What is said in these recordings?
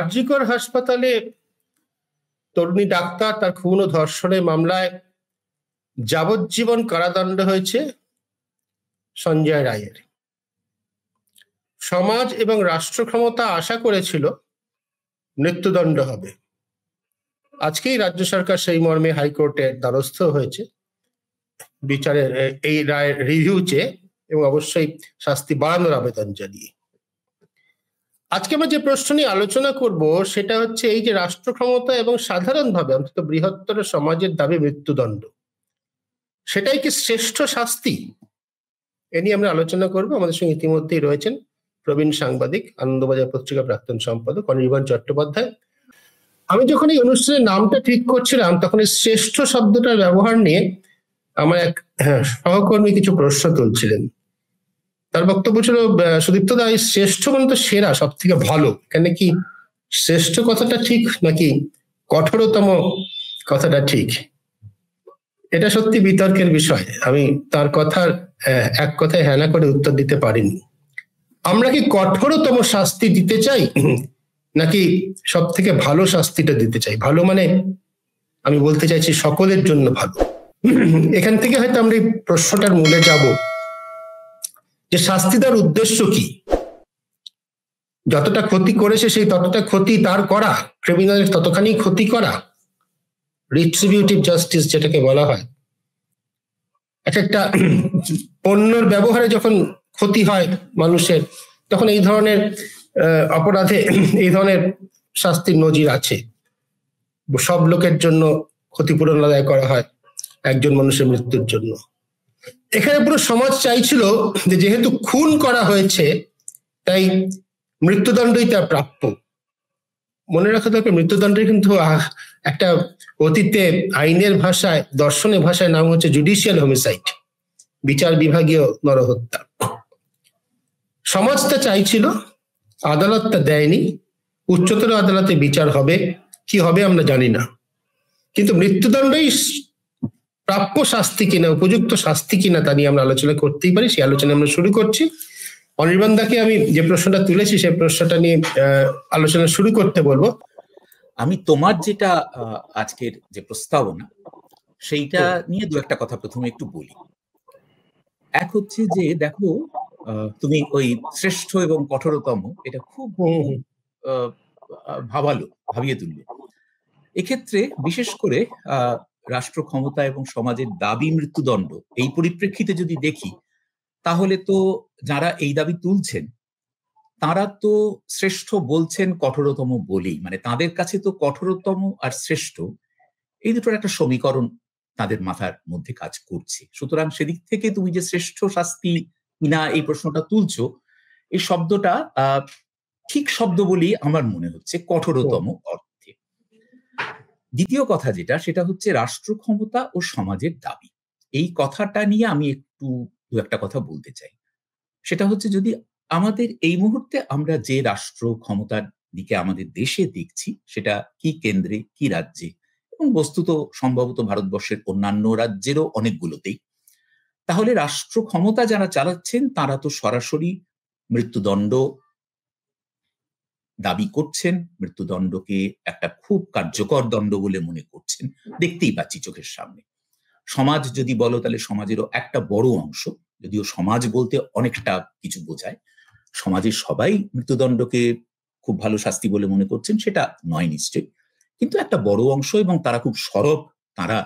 আরজিকর হাসপাতালে তরুণী ডাক্তার তার খুন ও ধর্ষণের মামলায় যাবজ্জীবন কারাদণ্ড হয়েছে সঞ্জয় রায়ের। সমাজ এবং রাষ্ট্র ক্ষমতা আশা করেছিল মৃত্যুদণ্ড হবে। আজকেই রাজ্য সরকার সেই মর্মে হাইকোর্টের দ্বারস্থ হয়েছে বিচারের এই রায়ের রিভিউ চেয়ে এবং অবশ্যই শাস্তি বাড়ানোর আবেদন জানিয়ে। আজকে আমরা যে প্রশ্ন নিয়ে আলোচনা করব সেটা হচ্ছে এই যে রাষ্ট্র ক্ষমতা এবং সাধারণভাবে অন্তত বৃহত্তর সমাজের দাবি মৃত্যুদণ্ড, সেটাই কি শ্রেষ্ঠ শাস্তি? এ নিয়ে আমরা আলোচনা করব। আমাদের সঙ্গে ইতিমধ্যেই রয়েছেন প্রবীণ সাংবাদিক, আনন্দবাজার পত্রিকা প্রাক্তন সম্পাদক অনির্বাণ চট্টোপাধ্যায়। আমি যখন এই অনুষ্ঠানের নামটা ঠিক করছিলাম তখন এই শ্রেষ্ঠ শব্দটার ব্যবহার নিয়ে আমার এক সহকর্মী কিছু প্রশ্ন তুলছিলেন। তার বক্তব্য ছিল, সুদীপ্ত দা, এই শ্রেষ্ঠ মানে তো সেরা, সব থেকে ভালো, এখানে কি শ্রেষ্ঠ কথাটা ঠিক নাকি কঠোরতম কথাটা ঠিক? এটা সত্যি বিতর্কের বিষয়। আমি তার কথার এক কথায় হ্যাঁ না করে উত্তর দিতে পারিনি। আমরা কি কঠোরতম শাস্তি দিতে চাই নাকি সব থেকে ভালো শাস্তিটা দিতে চাই? ভালো মানে আমি বলতে চাইছি সকলের জন্য ভালো। এখান থেকে হয়তো আমরা এই প্রশ্নটার মূলে যাব যে শাস্তি দেওয়ার উদ্দেশ্য কি। যতটা ক্ষতি করেছে সেই ততটা ক্ষতি তার করা, ক্রিমিনালের ততখানি ক্ষতি করা, রিট্রিবিউটিভ জাস্টিস যেটাকে বলা হয়। একটা পণ্যের ব্যবহারে যখন ক্ষতি হয় মানুষের, তখন এই ধরনের অপরাধে এই ধরনের শাস্তির নজির আছে। সব লোকের জন্য ক্ষতিপূরণ আদায় করা হয় একজন মানুষের মৃত্যুর জন্য। এখানে পুরো সমাজ চাইছিল যে যেহেতু খুন করা হয়েছে তাই মৃত্যুদণ্ডই তার প্রাপ্য। মনে রাখা দরকার, মৃত্যুদণ্ডের কিন্তু একটা অতীতে আইনের ভাষায়, দর্শনের ভাষায় নাম হচ্ছে জুডিশিয়াল হোমিসাইড, বিচার বিভাগীয় নরহত্যা। সমাজটা চাইছিল, আদালতটা দেয়নি। উচ্চতর আদালতে বিচার হবে, কি হবে আমরা জানি না, কিন্তু মৃত্যুদণ্ডই প্রাপ্য শাস্তি কিনা, উপযুক্ত শাস্তি কিনা তা নিয়ে আমরা আলোচনা করতেই পারি। সেই আলোচনা আমরা শুরু করছি। অনির্বাণ দাকে আমি যে প্রশ্নটা তুলেছি সেই প্রশ্নটা নিয়ে আলোচনা শুরু করতে বলবো। আমি তোমার যেটা আজকের যে প্রস্তাবনা সেইটা নিয়ে দু একটা কথা প্রথমে একটু বলি। এক হচ্ছে যে দেখো, তুমি ওই শ্রেষ্ঠ এবং কঠোরতম এটা খুব ভাবিয়ে তুললে। এক্ষেত্রে বিশেষ করে রাষ্ট্র ক্ষমতা এবং সমাজের দাবি মৃত্যুদণ্ড, এই পরিপ্রেক্ষিতে যদি দেখি তাহলে তো যারা এই দাবি তুলছেন তারা তো শ্রেষ্ঠ বলছেন কঠোরতম বলেই, মানে তাদের কাছে তো কঠোরতম আর শ্রেষ্ঠ এই দুটোর একটা সমীকরণ তাদের মাথার মধ্যে কাজ করছে। সুতরাং সেদিক থেকে তুমি যে শ্রেষ্ঠ শাস্তি কিনা এই প্রশ্নটা তুলছো, এই শব্দটা ঠিক শব্দ বলেই আমার মনে হচ্ছে, কঠোরতম অর্থে। দ্বিতীয় কথা যেটা, সেটা হচ্ছে রাষ্ট্র ক্ষমতা ও সমাজের দাবি। এই কথাটা নিয়ে আমি একটু দু একটা কথা বলতে চাই। সেটা হচ্ছে, যদি আমাদের এই মুহূর্তে আমরা যে রাষ্ট্র ক্ষমতার দিকে আমাদের দেশে দেখছি, সেটা কি কেন্দ্রে কি রাজ্যে, এবং বস্তুত সম্ভবত ভারতবর্ষের অন্যান্য রাজ্যেরও অনেকগুলোতেই, তাহলে রাষ্ট্র ক্ষমতা যারা চালাচ্ছেন তারা তো সরাসরি মৃত্যুদণ্ড দাবি করছেন, মৃত্যুদণ্ডকে একটা খুব কার্যকর দণ্ড বলে মনে করছেন, দেখতেই পাচ্ছি চোখের সামনে। সমাজ যদি বলো তাহলে সমাজেরও একটা বড় অংশ, যদিও সমাজ বলতে অনেকটা কিছু বোঝায়, সমাজের সবাই মৃত্যুদণ্ডকে খুব ভালো শাস্তি বলে মনে করছেন সেটা নয় নিশ্চয়ই, কিন্তু একটা বড় অংশ এবং তারা খুব সরব, তারা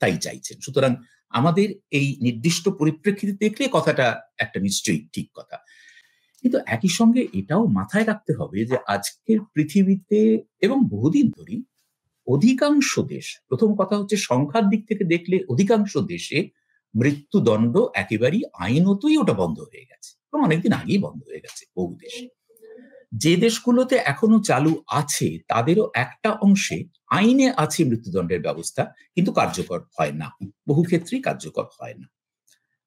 তাই চাইছেন। সুতরাং আমাদের এই নির্দিষ্ট পরিপ্রেক্ষিতে দেখলে কথাটা একটা নিশ্চয়ই ঠিক কথা। কিন্তু একই সঙ্গে এটাও মাথায় রাখতে হবে যে আজকের পৃথিবীতে এবং বহুদিন ধরেই অধিকাংশ দেশ, প্রথম কথা হচ্ছে সংখ্যার দিক থেকে দেখলে অধিকাংশ দেশে মৃত্যুদণ্ড একেবারেই আইনতই ওটা বন্ধ হয়ে গেছে, এবং অনেকদিন আগেই বন্ধ হয়ে গেছে বহু দেশে। যে দেশগুলোতে এখনো চালু আছে তাদেরও একটা অংশে আইনে আছে মৃত্যুদণ্ডের ব্যবস্থা, কিন্তু কার্যকর হয় না, বহু ক্ষেত্রেই কার্যকর হয় না।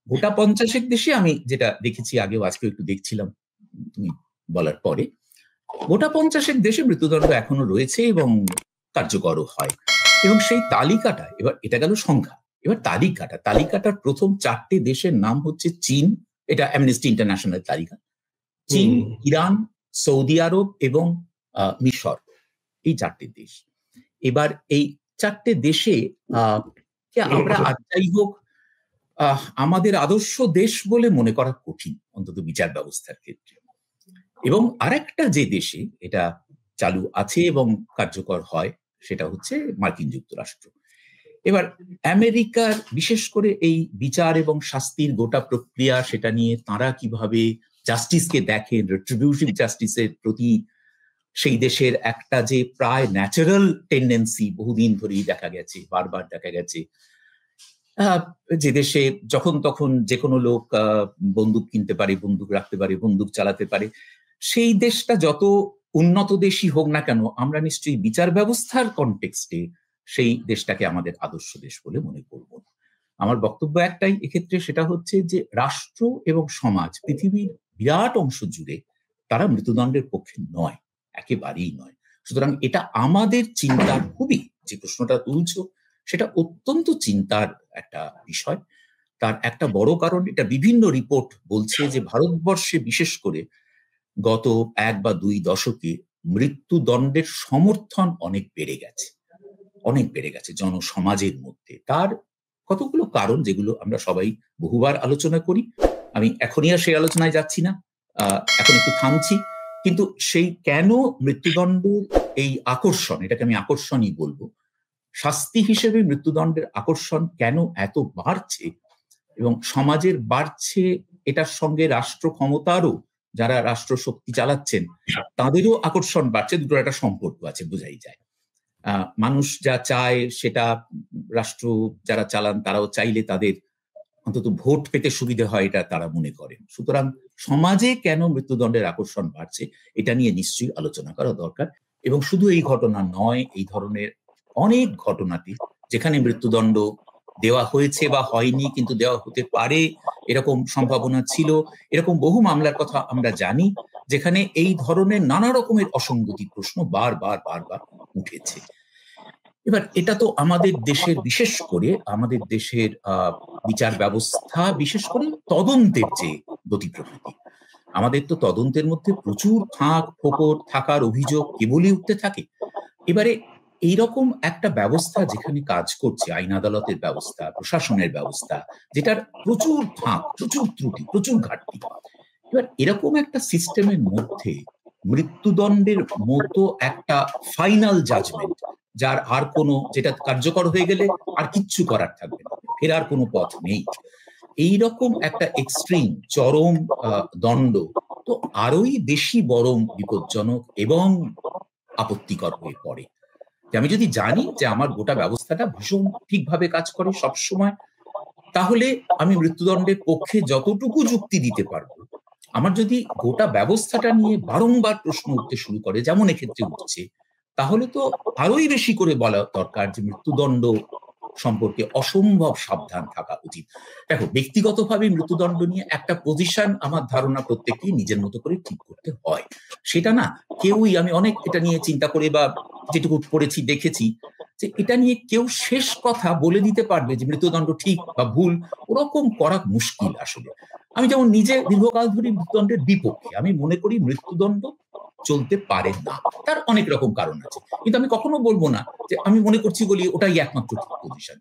গোটা 50 দেশে আমি যেটা দেখেছি, আগেও আজকেও একটু দেখছিলাম তুমি বলার পরে, গোটা 50 দেশে মৃত্যুদণ্ড এখনো রয়েছে এবং কার্যকরও হয়। এবং সেই তালিকাটা, এবার এটা গেল সংখ্যা, এবার তালিকাটার প্রথম 4টে দেশের নাম হচ্ছে চীন, এটা অ্যামনেস্টি ইন্টারন্যাশনাল তালিকা, চীন, ইরান, সৌদি আরব এবং মিশর। এই 4টে দেশ। এবার এই 4টে দেশে আমরা যাই হোক আমাদের আদর্শ দেশ বলে মনে করা কঠিন, অন্তত বিচার ব্যবস্থার ক্ষেত্রে। এবং আরেকটা যে দেশে এটা চালু আছে এবং কার্যকর হয় সেটা হচ্ছে মার্কিন যুক্তরাষ্ট্র। এবার আমেরিকার বিশেষ করে এই বিচার এবং শাস্তির গোটা প্রক্রিয়া, সেটা নিয়ে তারা কিভাবে জাস্টিসকে দেখেন, রেট্রিবিউটিভ জাস্টিসের প্রতি সেই দেশের একটা যে প্রায় ন্যাচারাল টেন্ডেন্সি বহুদিন ধরেই দেখা গেছে, বারবার দেখা গেছে, যে দেশে যখন তখন যে কোনো লোক বন্দুক কিনতে পারে, বন্দুক রাখতে পারে, বন্দুক চালাতে পারে, সেই দেশটা যত উন্নত দেশই হোক না কেন, আমরা নিশ্চয়ই বিচার ব্যবস্থার কনটেক্সটে সেই দেশটাকে আমাদের আদর্শ দেশ বলে মনে করব না। আমার বক্তব্য একটাই এক্ষেত্রে, সেটা হচ্ছে যে রাষ্ট্র এবং সমাজ পৃথিবীর বিরাট অংশ জুড়ে তারা মৃত্যুদণ্ডের পক্ষে নয়, একেবারেই নয়। সুতরাং এটা আমাদের চিন্তার, খুবই যে প্রশ্নটা তুলছো সেটা অত্যন্ত চিন্তার একটা বিষয়। তার একটা বড় কারণ, এটা বিভিন্ন রিপোর্ট বলছে যে ভারতবর্ষে বিশেষ করে গত 1 বা 2 দশকে মৃত্যুদণ্ডের সমর্থন অনেক বেড়ে গেছে, অনেক বেড়ে গেছে জনসমাজের মধ্যে। তার কতগুলো কারণ যেগুলো আমরা সবাই বহুবার আলোচনা করি, আমি এখনই আর সেই আলোচনায় যাচ্ছি না, এখন একটু থামছি। কিন্তু সেই কেন মৃত্যুদণ্ডের এই আকর্ষণ, এটাকে আমি আকর্ষণই বলবো, শাস্তি হিসেবে মৃত্যুদণ্ডের আকর্ষণ কেন এত বাড়ছে এবং সমাজের বাড়ছে, এটার সঙ্গে রাষ্ট্র ক্ষমতারও, যারা রাষ্ট্র শক্তি চালাচ্ছেন তাদেরও আকর্ষণ বাড়ছে, দুটোর একটা সম্পর্ক আছে, বোঝাই যায়। মানুষ যা চায় সেটা রাষ্ট্র যারা চালান তারাও চাইলে তাদের অন্তত ভোট পেতে সুবিধা হয়, এটা তারা মনে করেন। সুতরাং সমাজে কেন মৃত্যুদণ্ডের আকর্ষণ বাড়ছে এটা নিয়ে নিশ্চয়ই আলোচনা করা দরকার। এবং শুধু এই ঘটনা নয়, এই ধরনের অনেক ঘটনাতে যেখানে মৃত্যুদণ্ড দেওয়া হয়েছে বা হয়নি, কিন্তু দেওয়া হতে পারে এরকম সম্ভাবনা ছিল, এরকম বহু মামলার কথা আমরা জানি যেখানে এই ধরনের নানা রকমের অসঙ্গতি প্রশ্ন বারবার বারবার উঠেছে। এবার এটা তো আমাদের দেশের, বিশেষ করে আমাদের দেশের বিচার ব্যবস্থা, বিশেষ করে তদন্তের যে গতি প্রকৃতি, আমাদের তো তদন্তের মধ্যে প্রচুর ফাঁক ফোকর থাকার অভিযোগ কেবলই উঠতে থাকে। এবারে এইরকম একটা ব্যবস্থা যেখানে কাজ করছে, আইন আদালতের ব্যবস্থা, প্রশাসনের ব্যবস্থা, যেটার প্রচুর ফাঁক, প্রচুর ত্রুটি, প্রচুর ঘাটতি, এবার এরকম একটা সিস্টেমের মধ্যে মৃত্যুদণ্ডের মতো একটা ফাইনাল জাজমেন্ট, যার আর কোনো, যেটা কার্যকর হয়ে গেলে আর কিচ্ছু করার থাকবে না, ফেরার কোনো পথ নেই, এইরকম একটা এক্সট্রিম চরম দণ্ড তো আরোই বেশি বরং বিপজ্জনক এবং আপত্তিকর হয়ে পড়ে। আমি যদি জানি যে আমার গোটা ব্যবস্থাটা ভীষণ ঠিকভাবে কাজ করে সবসময়, তাহলে আমি মৃত্যুদণ্ডের পক্ষে যতটুকু যুক্তি দিতে পারবো, আমার যদি গোটা ব্যবস্থাটা নিয়ে বারংবার প্রশ্ন উঠতে শুরু করে, যেমন এক্ষেত্রে উঠছে, তাহলে তো আরোই বেশি করে বলা দরকার যে মৃত্যুদণ্ড সম্পর্কে অসম্ভব সাবধান থাকা উচিত। দেখো, ব্যক্তিগতভাবে মৃত্যুদণ্ড নিয়ে একটা পজিশন আমার ধারণা প্রত্যেককেই নিজের মতো করে ঠিক করতে হয়, সেটা না কেউই, আমি অনেক এটা নিয়ে চিন্তা করে বা যেটুকু পড়েছি দেখেছি, যে এটা নিয়ে কেউ শেষ কথা বলে দিতে পারবে যে মৃত্যুদণ্ড ঠিক বা ভুল, ওরকম করা মুশকিল আসলে। আমি যেমন নিজে দীর্ঘকাল ধরে মৃত্যুদণ্ডের বিপক্ষে, আমি মনে করি মৃত্যুদণ্ড চলতে পারে না, তার অনেক রকম কারণ আছে, কিন্তু আমি কখনো বলবো না যে আমি মনে করছি বলি ওটাই একমাত্র ঠিক পজিশন।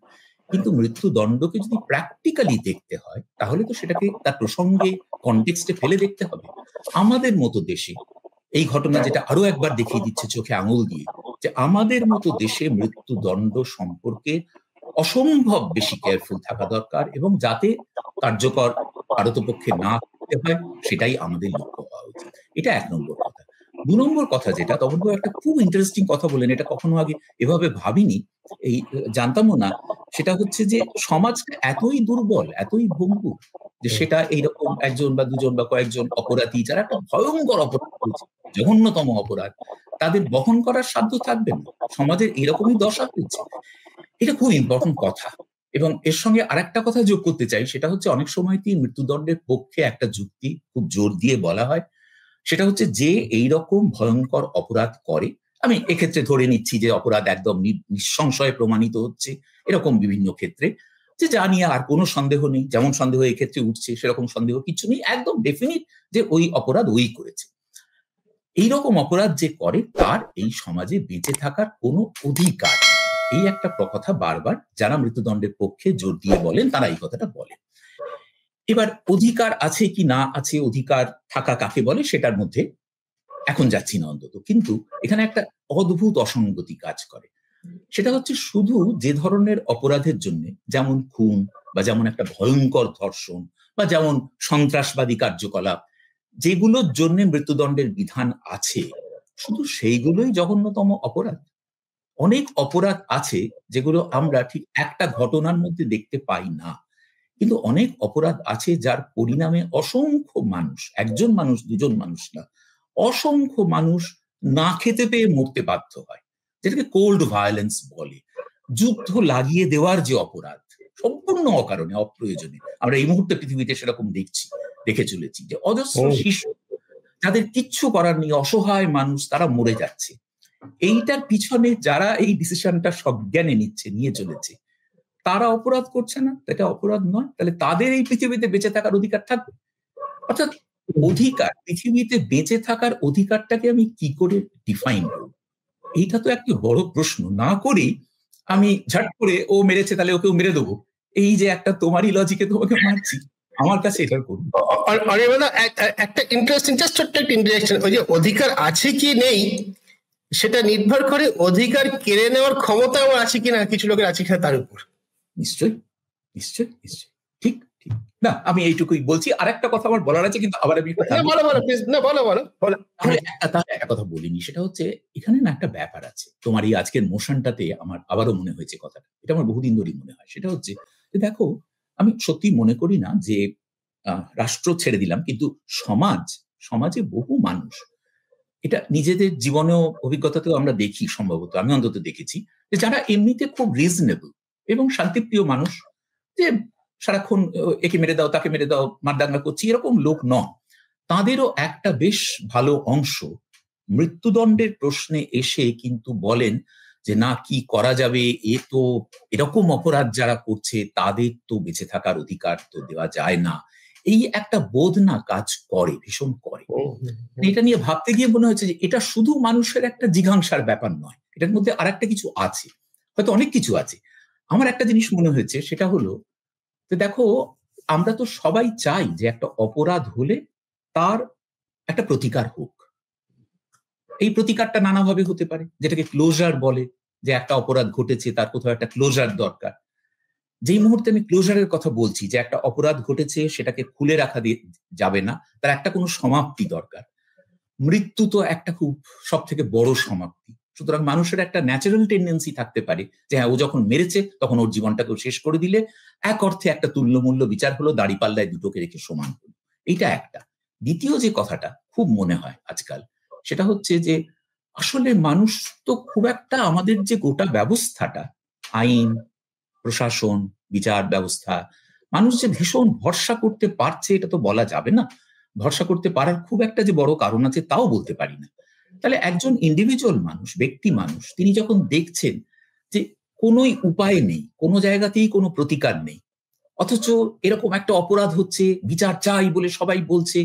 কিন্তু মৃত্যুদণ্ডকে যদি প্র্যাকটিক্যালি দেখতে হয়, তাহলে তো সেটাকে তার প্রসঙ্গে, কনটেক্সটে ফেলে দেখতে হবে। আমাদের মতো দেশে এই ঘটনা যেটা আরো একবার দেখিয়ে দিচ্ছে চোখে আঙুল দিয়ে, যে আমাদের মতো দেশে মৃত্যুদণ্ড সম্পর্কে অসম্ভব বেশি কেয়ারফুল থাকা দরকার, এবং যাতে কার্যকর পারতপক্ষে না করতে হয় সেটাই আমাদের লক্ষ্য হওয়া উচিত। এটা 1 নম্বর কথা। 2 নম্বর কথা যেটা, তখন একটা খুব ইন্টারেস্টিং কথা বলেন, এটা কখনো আগে এভাবে ভাবিনি, এই জানতামও না, সেটা হচ্ছে যে সমাজটা এতই দুর্বল, এতই ভঙ্গুর, যে সেটা এইরকম একজন বা দুজন বা কয়েকজন অপরাধী যারা একটা ভয়ঙ্কর অপরাধ করেছে, জঘন্যতম অপরাধ, তাদের বহন করার সাধ্য থাকবে না। সমাজের এরকমই দশা হয়েছে, এটা খুব ইম্পর্টেন্ট কথা। এবং এর সঙ্গে আরেকটা কথা যোগ করতে চাই, সেটা হচ্ছে অনেক সময়তেই মৃত্যুদণ্ডের পক্ষে একটা যুক্তি খুব জোর দিয়ে বলা হয়, সেটা হচ্ছে যে এইরকম ভয়ঙ্কর অপরাধ করে, আমি এক্ষেত্রে ধরে নিচ্ছি যে অপরাধ একদম নিঃসংশয়ে প্রমাণিত হচ্ছে এরকম বিভিন্ন ক্ষেত্রে, যে যা নিয়ে আর কোনো সন্দেহ নেই, যেমন সন্দেহ এক্ষেত্রে উঠছে সেরকম সন্দেহ কিছু নেই, একদম ডেফিনিট যে ওই অপরাধ ওই করেছে। এইরকম অপরাধ যে করে তার এই সমাজে বেঁচে থাকার কোনো অধিকার, এই একটা কথা বারবার যারা মৃত্যুদণ্ডের পক্ষে জোর দিয়ে বলেন তারা এই কথাটা বলেন। এবার অধিকার আছে কি না আছে, অধিকার থাকা কাকে বলে সেটার মধ্যে এখন যাচ্ছি না অন্তত, কিন্তু এখানে একটা অদ্ভুত অসঙ্গতি কাজ করে। সেটা হচ্ছে শুধু যে ধরনের অপরাধের জন্য, যেমন খুন বা যেমন একটা ভয়ঙ্কর ধর্ষণ বা যেমন সন্ত্রাসবাদী কার্যকলাপ, যেগুলোর জন্য মৃত্যুদণ্ডের বিধান আছে, শুধু সেইগুলোই জঘন্যতম অপরাধ। অনেক অপরাধ আছে যেগুলো আমরা ঠিক একটা ঘটনার মধ্যে দেখতে পাই না, কিন্তু অনেক অপরাধ আছে যার পরিণামে অসংখ্য মানুষ, একজন মানুষ দুজন মানুষ না, অসংখ্য মানুষ না খেতে পেয়ে মরতে বাধ্য হয়, যেটাকে কোল্ড ভায়োলেন্স বলে। যুদ্ধ লাগিয়ে দেওয়ার যে অপরাধ সম্পূর্ণ অকারণে অপ্রয়োজনে, আমরা এই মুহূর্তে পৃথিবীতে সেরকম দেখে চলেছি যে অজস্র শিশু যাদের কিচ্ছু করার নেই, অসহায় মানুষ, তারা মরে যাচ্ছে। এইটার পিছনে যারা এই ডিসিশনটা সজ্ঞানে নিয়ে চলেছে, তারা অপরাধ করছে না, এটা অপরাধ নয়, তাহলে তাদের এই পৃথিবীতে বেঁচে থাকার অধিকার থাকবে? অর্থাৎ অধিকার, পৃথিবীতে বেঁচে থাকার অধিকারটাকে আমি কি করে ডিফাইন করব, এইটা তো একটা বড় প্রশ্ন না করেই আমি ঝাট করে ও মেরেছে তাহলে ওকেও মেরে দেবো, এই যে একটা তোমারই লজিকে তোমাকে মারছি, আমার কাছে এটা করবো। একটা ইন্টারেস্টিং, জাস্ট ছোট্ট একটা ইন্টারেস্টিং, ওই যে অধিকার আছে কি নেই সেটা নির্ভর করে অধিকার কেড়ে নেওয়ার ক্ষমতা আমার আছে কিনা কিছু লোকের আছে কিনা তার উপর। নিশ্চয়ই নিশ্চয়ই নিশ্চয়ই, ঠিক ঠিক। না আমি এইটুকুই বলছি, আর একটা কথা আমার বলার আছে, কিন্তু আবার আমি একটা কথা বলিনি, সেটা হচ্ছে এখানে না একটা ব্যাপার আছে। তোমার এই আজকের মোশনটাতে আমার আবারও মনে হয়েছে কথাটা, এটা আমার বহুদিন ধরেই মনে হয়। সেটা হচ্ছে যে দেখো, আমি সত্যি মনে করি না যে রাষ্ট্র ছেড়ে দিলাম, কিন্তু সমাজে বহু মানুষ, এটা নিজেদের জীবনেও অভিজ্ঞতাতেও আমরা দেখি, সম্ভবত আমি অন্তত দেখেছি, যে যারা এমনিতে খুব রিজনেবল এবং শান্তিপ্রিয় মানুষ, যে সারাক্ষণ একে মেরে দাও তাকে মেরে দাও মারদাঙ্গা করছি, এরকম লোক নন, তাদেরও একটা বেশ ভালো অংশ মৃত্যুদণ্ডের প্রশ্নে এসে কিন্তু বলেন যে না, কি করা যাবে, তো এরকম অপরাধ যারা করছে তাদের তো বেঁচে থাকার অধিকার তো দেওয়া যায় না, এই একটা বোধ না কাজ করে, ভীষণ করে। এটা নিয়ে ভাবতে গিয়ে মনে হচ্ছে যে এটা শুধু মানুষের একটা জিঘাংসার ব্যাপার নয়, এটার মধ্যে আর একটা কিছু আছে, হয়তো অনেক কিছু আছে। আমার একটা জিনিস মনে হয়েছে, সেটা হলো যে দেখো, আমরা তো সবাই চাই যে একটা অপরাধ হলে তার একটা প্রতিকার হোক। এই প্রতিকারটা নানাভাবে হতে পারে, যেটাকে ক্লোজার বলে, যে একটা অপরাধ ঘটেছে তার কোথাও একটা ক্লোজার দরকার। যেই মুহূর্তে আমি ক্লোজারের কথা বলছি, যে একটা অপরাধ ঘটেছে সেটাকে খুলে রাখা যাবে না, তার একটা কোনো সমাপ্তি দরকার। মৃত্যু তো একটা খুব সব থেকে বড় সমাপ্তি। সুতরাং মানুষের একটা ন্যাচারাল টেন্ডেন্সি থাকতে পারে যে হ্যাঁ, ও যখন মেরেছে তখন ওর জীবনটাকেও শেষ করে দিলে এক অর্থে একটা তুল্যমূল্য বিচার হলো, দাঁড়িপাল্লায় দুটোকে রেখে সমান হলো। এইটা একটা। দ্বিতীয় যে কথাটা খুব মনে হয় আজকাল, সেটা হচ্ছে যে আসলে মানুষ তো খুব একটা, আমাদের যে গোটা ব্যবস্থাটা, আইন, প্রশাসন, বিচার ব্যবস্থা, মানুষ যে ভীষণ ভরসা করতে পারছে এটা তো বলা যাবে না। ভরসা করতে পারার খুব একটা যে বড় কারণ আছে তাও বলতে পারি না। তাহলে একজন ইন্ডিভিজুয়াল মানুষ, ব্যক্তি মানুষ, তিনি যখন দেখছেন যে কোনোই উপায় নেই, কোনো জায়গাতেই কোনো প্রতিকার নেই, অথচ এরকম একটা অপরাধ হচ্ছে, বিচার চাই বলে সবাই বলছে,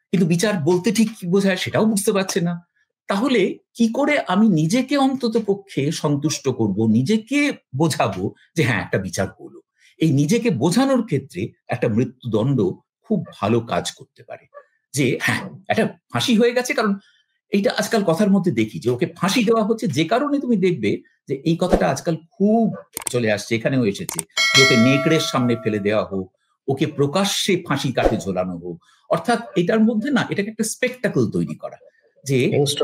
কিন্তু বিচার বলতে ঠিক কি বোঝায় সেটাও বুঝতে পারছে না, তাহলে কি করে আমি নিজেকে অন্তত পক্ষে সন্তুষ্ট করব, নিজেকে বোঝাবো যে হ্যাঁ একটা বিচার হলো? এই নিজেকে বোঝানোর ক্ষেত্রে একটা মৃত্যুদণ্ড খুব ভালো কাজ করতে পারে, যে হ্যাঁ একটা ফাঁসি হয়ে গেছে, কারণ এইটা আজকাল কথার মধ্যে দেখি যে ওকে ফাঁসি দেওয়া হচ্ছে, যে কারণে তুমি দেখবে যে এই কথাটা আজকাল খুব চলে আসছে, এখানেও এসেছে, যে ওকে নেকড়ের সামনে ফেলে দেওয়া হোক, ওকে প্রকাশ্যে ফাঁসি কাঠে ঝোলানো হোক। অর্থাৎ এটার মধ্যে না, এটাকে একটা স্পেকটাকল তৈরি করা, যে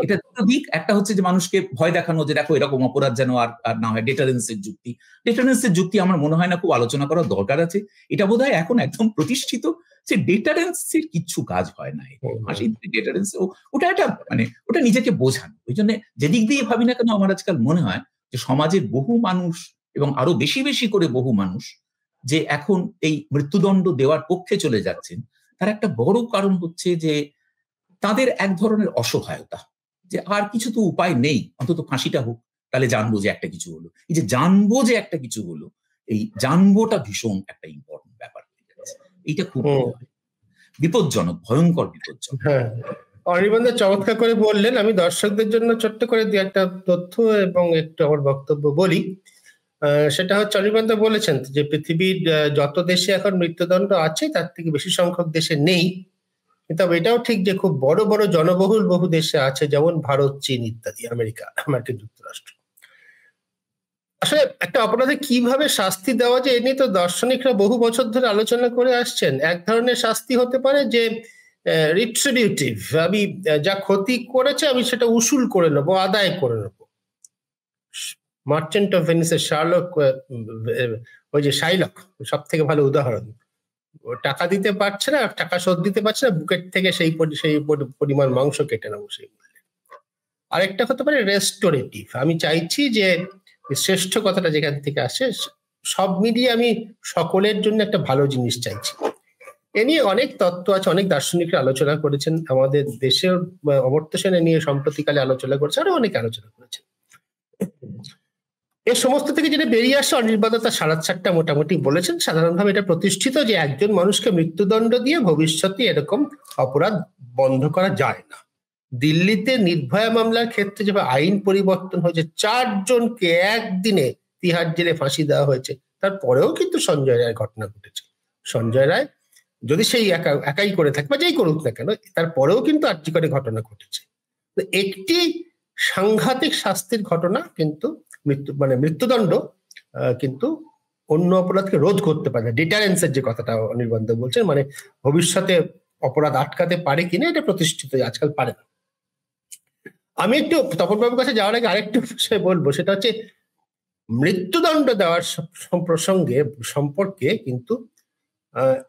এটা দুটো দিক। একটা হচ্ছে যে মানুষকে ভয় দেখানো, যে দেখো এরকম অপরাধ যেন আর না হয়, ডেটারেন্সের যুক্তি। ডেটারেন্সের যুক্তি আমার মনে হয় না খুব আলোচনা করার দরকার আছে, এটা বোধহয় এখন একদম প্রতিষ্ঠিত যে ডেটারেন্সের কিচ্ছু কাজ হয় না। ডেটারেন্স ওটা একটা মানে ওটা নিজেকে বোঝানো। ওই জন্য যেদিক দিয়ে ভাবি না কেন, আমার আজকাল মনে হয় যে সমাজের বহু মানুষ, এবং আরো বেশি বেশি করে বহু মানুষ, যে এখন এই মৃত্যুদণ্ড দেওয়ার পক্ষে চলে যাচ্ছেন, তার একটা বড় কারণ হচ্ছে যে তাদের এক ধরনের অসহায়তা, যে আর কিছু তো উপায় নেই, অন্তত ফাঁসিটা হোক, তাহলে জানবো যে একটা কিছু হলো। এই যে জানবো যে একটা কিছু হলো, এই জানবোটা ভীষণ একটা ইম্পর্টেন্ট ব্যাপার হয়ে যাচ্ছে। এইটা খুব বিপজ্জনক, ভয়ঙ্কর বিপজ্জনক। হ্যাঁ, অনির্বাণ চমৎকার করে বললেন। আমি দর্শকদের জন্য ছোট্ট করে দু একটা তথ্য এবং একটু আমার বক্তব্য বলি। সেটা হচ্ছে, অনির্বাণ বলেছেন যে পৃথিবীর যত দেশে এখন মৃত্যুদণ্ড আছে তার থেকে বেশি সংখ্যক দেশে নেই। কিন্তু এটাও ঠিক যে খুব বড় বড় জনবহুল বহু দেশে আছে, যেমন ভারত, চীন ইত্যাদি, আমেরিকা, মার্কিন যুক্তরাষ্ট্র। আসলে একটা অপরাধে কিভাবে শাস্তি দেওয়া যায় এ নিয়ে তো দার্শনিকরা বহু বছর ধরে আলোচনা করে আসছেন। এক ধরনের শাস্তি হতে পারে যে রিট্রিবিউটিভ, আমি যা ক্ষতি করেছে আমি সেটা উসুল করে নেবো, আদায় করে নেবো। মার্চেন্ট অফ ভেনিসের শার্লক, ওই যে শাইলক সব থেকে ভালো উদাহরণ। ও টাকা দিতে পারছে না, টাকা শোধ দিতে পারছে না, বুকেট থেকে সেই পরিমাণ মাংস কেটে নেবো সেই মূল্যে। আরেকটা হতে পারে রেস্টোরেটিভ, আমি চাইছি যে শ্রেষ্ঠ কথাটা যেখান থেকে আসে, সব মিলিয়ে আমি সকলের জন্য একটা ভালো জিনিস চাইছি। এ নিয়ে অনেক তত্ত্ব আছে, অনেক দার্শনিকরা আলোচনা করেছেন। আমাদের দেশের অমর্ত্য সেন নিয়ে সম্প্রতিকালে আলোচনা করেছে, আরো অনেকে আলোচনা করেছেন। এর সমস্ত থেকে যেটা বেরিয়ে আসে, অনির্বাণ তার 4.5টা মোটামুটি বলেছেন। সাধারণভাবে এটা প্রতিষ্ঠিত যে একজন মানুষকে মৃত্যুদণ্ড দিয়ে ভবিষ্যতে এরকম অপরাধ বন্ধ করা যায় না। দিল্লিতে নির্ভয়া মামলার ক্ষেত্রে যেভাবে আইন পরিবর্তন হয়েছে, 4 জনকে একদিনে তিহার জেলে ফাঁসি দেওয়া হয়েছে, তারপরেও কিন্তু সঞ্জয় রায়ের ঘটনা ঘটেছে। সঞ্জয় রায় যদি সেই একাই করে থাকে বা যেই করুক না কেন, তারপরেও কিন্তু আর্জি করে ঘটনা ঘটেছে। তো একটি সাংঘাতিক শাস্তির ঘটনা কিন্তু মৃত্যুদণ্ড কিন্তু অন্য অপরাধকে রোধ করতে পারে না। ডিটারেন্সের যে কথাটা অনির্বাণ বলছেন, মানে ভবিষ্যতে অপরাধ আটকাতে পারে কিনা, এটা প্রতিষ্ঠিত আজকাল পারে না। আমি একটু তপনবাবুর কাছে যাওয়ার আগে আরেকটু বিষয় বলবো, সেটা হচ্ছে মৃত্যুদণ্ড দেওয়ার সম্পর্কে কিন্তু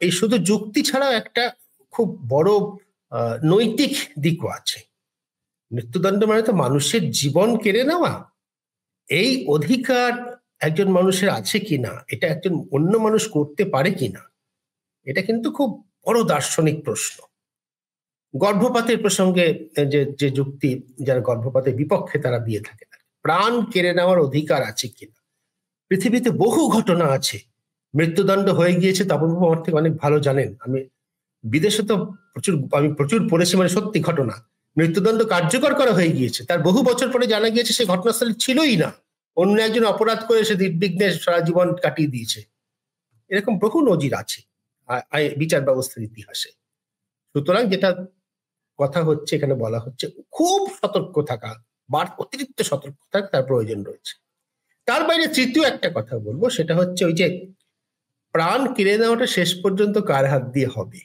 এই শুধু যুক্তি ছাড়াও একটা খুব বড় নৈতিক দিকও আছে। মৃত্যুদণ্ড মানে তো মানুষের জীবন কেড়ে নেওয়া। এই অধিকার একজন মানুষের আছে কিনা, এটা একজন অন্য মানুষ করতে পারে কিনা, এটা কিন্তু খুব বড় দার্শনিক প্রশ্ন। গর্ভপাতের প্রসঙ্গে যে যুক্তি, যারা গর্ভপাতের বিপক্ষে তারা দিয়ে থাকে, প্রাণ কেড়ে নেওয়ার অধিকার আছে কিনা। পৃথিবীতে বহু ঘটনা আছে, মৃত্যুদণ্ড হয়ে গিয়েছে, তপনবাবু আমার থেকে অনেক ভালো জানেন। আমি বিদেশে তো প্রচুর পড়েছি, মানে সত্যি ঘটনা। মৃত্যুদণ্ড কার্যকর করা হয়ে গিয়েছে, তার বহু বছর পরে জানা গিয়েছে সে ঘটনাস্থলে ছিলই না, অন্য একজন অপরাধ করে সে নির্বিঘ্নে সারা জীবন কাটিয়ে দিয়েছে। এরকম বহু নজির আছে বিচার ব্যবস্থার ইতিহাসে। সুতরাং যেটা কথা হচ্ছে, এখানে বলা হচ্ছে খুব সতর্ক থাকা, অতিরিক্ত সতর্ক থাকা তার প্রয়োজন রয়েছে। তার বাইরে তৃতীয় একটা কথা বলবো, সেটা হচ্ছে ওই যে প্রাণ কেড়ে নেওয়াটা শেষ পর্যন্ত কার হাত দিয়ে হবে।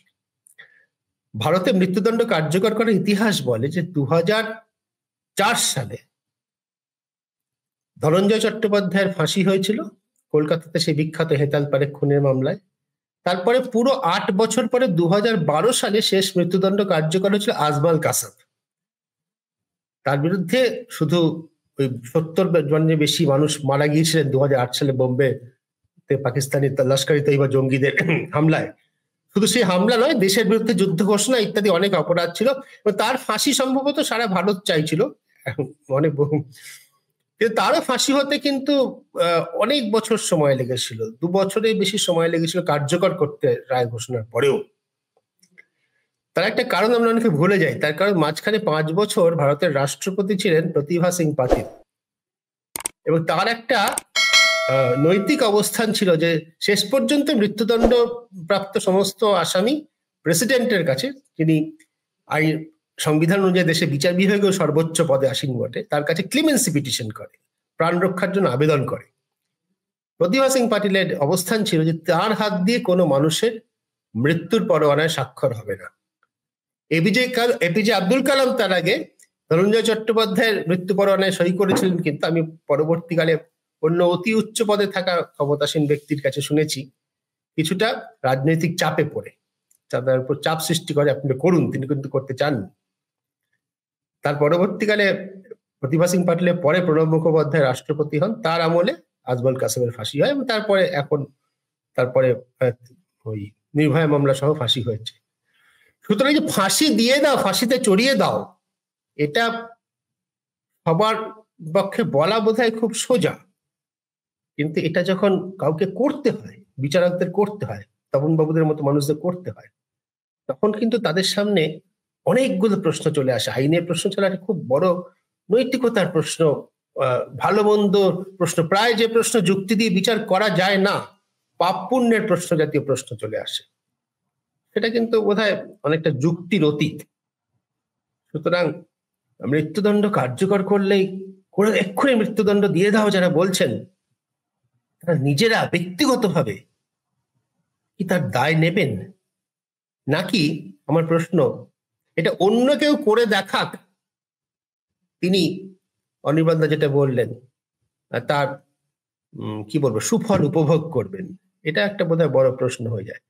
ভারতে মৃত্যুদণ্ড কার্যকর করার ইতিহাস বলে যে 2004 সালে ধনঞ্জয় চট্টোপাধ্যায়ের ফাঁসি হয়েছিল কলকাতাতে, সেই বিখ্যাত হেতাল পারেখ খুনের মামলায়। তারপরে পুরো 8 বছর পরে 2012 সালে শেষ মৃত্যুদণ্ড কার্যকর হয়েছিল আজমাল কাসাব। তার বিরুদ্ধে শুধু ওই 70 জনের বেশি মানুষ মারা গিয়েছিলেন 2008 সালে বোম্বে পাকিস্তানি লস্করি তৈবা জঙ্গিদের হামলায়। শুধু সেই হামলা নয়, দেশের বিরুদ্ধে যুদ্ধ ঘোষণা ইত্যাদি অনেক অপরাধ ছিল। তার ফাঁসি সম্ভবত সারা ভারত চাইছিল, অনেক বহু, কিন্তু তারও ফাঁসি হতে কিন্তু অনেক বছর সময় লেগেছিল, 2 বছরের বেশি সময় লেগেছিল কার্যকর করতে রায় ঘোষণার পরেও। তার একটা কারণ আমরা অনেকে ভুলে যাই, তার কারণ মাঝখানে 5 বছর ভারতের রাষ্ট্রপতি ছিলেন প্রতিভা সিং পাতিল, এবং তার একটা নৈতিক অবস্থান ছিল যে শেষ পর্যন্ত মৃত্যুদণ্ড প্রাপ্ত সমস্ত আসামি প্রেসিডেন্টের কাছে, যিনি সংবিধান অনুযায়ী দেশে বিচার বিভাগীয় সর্বোচ্চ পদে আসীন বটে, তার কাছে ক্লিমেন্সি পিটিশন করে, প্রাণ রক্ষার জন্য আবেদন করে। প্রতিভা সিং পাটিলের অবস্থান ছিল যে তার হাত দিয়ে কোনো মানুষের মৃত্যুর পরোয়ানায় স্বাক্ষর হবে না। এপিজে আব্দুল কালাম তার আগে ধনঞ্জয় চট্টোপাধ্যায়ের মৃত্যু পরোয়ানায় সই করেছিলেন, কিন্তু আমি পরবর্তীকালে অন্য অতি উচ্চ পদে থাকা ক্ষমতাসীন ব্যক্তির কাছে শুনেছি কিছুটা রাজনৈতিক চাপে পড়ে, তাদের উপর চাপ সৃষ্টি করে আপনি করুন, তিনি কিন্তু করতে চাননি। তার পরবর্তীকালে প্রতিভা সিং পাটিলের পরে প্রণব মুখোপাধ্যায় রাষ্ট্রপতি হন, তার আমলে আজমল কাসেমের ফাঁসি হয়, এবং তারপরে ওই নির্ভয়া মামলা সহ ফাঁসি হয়েছে। সুতরাং যে ফাঁসি দিয়ে দাও, ফাঁসিতে চড়িয়ে দাও, এটা সবার পক্ষে বলা বোধহয় খুব সোজা, কিন্তু এটা যখন কাউকে করতে হয়, বিচারকদের করতে হয়, তপন বাবুদের মতো মানুষদের করতে হয়, তখন কিন্তু তাদের সামনে অনেকগুলো প্রশ্ন চলে আসে। আইনের প্রশ্ন চলে আসে, খুব বড় নৈতিকতার প্রশ্ন, ভালো মন্দ প্রশ্ন, প্রায় যে প্রশ্ন যুক্তি দিয়ে বিচার করা যায় না, পাপ পুণ্যের প্রশ্ন জাতীয় প্রশ্ন চলে আসে। সেটা কিন্তু বোধহয় অনেকটা যুক্তির অতীত। সুতরাং মৃত্যুদণ্ড কার্যকর করলেই এক্ষুনি মৃত্যুদণ্ড দিয়ে দাও যারা বলছেন, তারা নিজেরা ব্যক্তিগতভাবে কি তার দায় নেবেন? নাকি, আমার প্রশ্ন, এটা অন্য কেউ করে দেখাক, তিনি অনির্বাণ দা যেটা বললেন তার কি বলবো সুফল উপভোগ করবেন? এটা একটা বোধহয় বড় প্রশ্ন হয়ে যায়।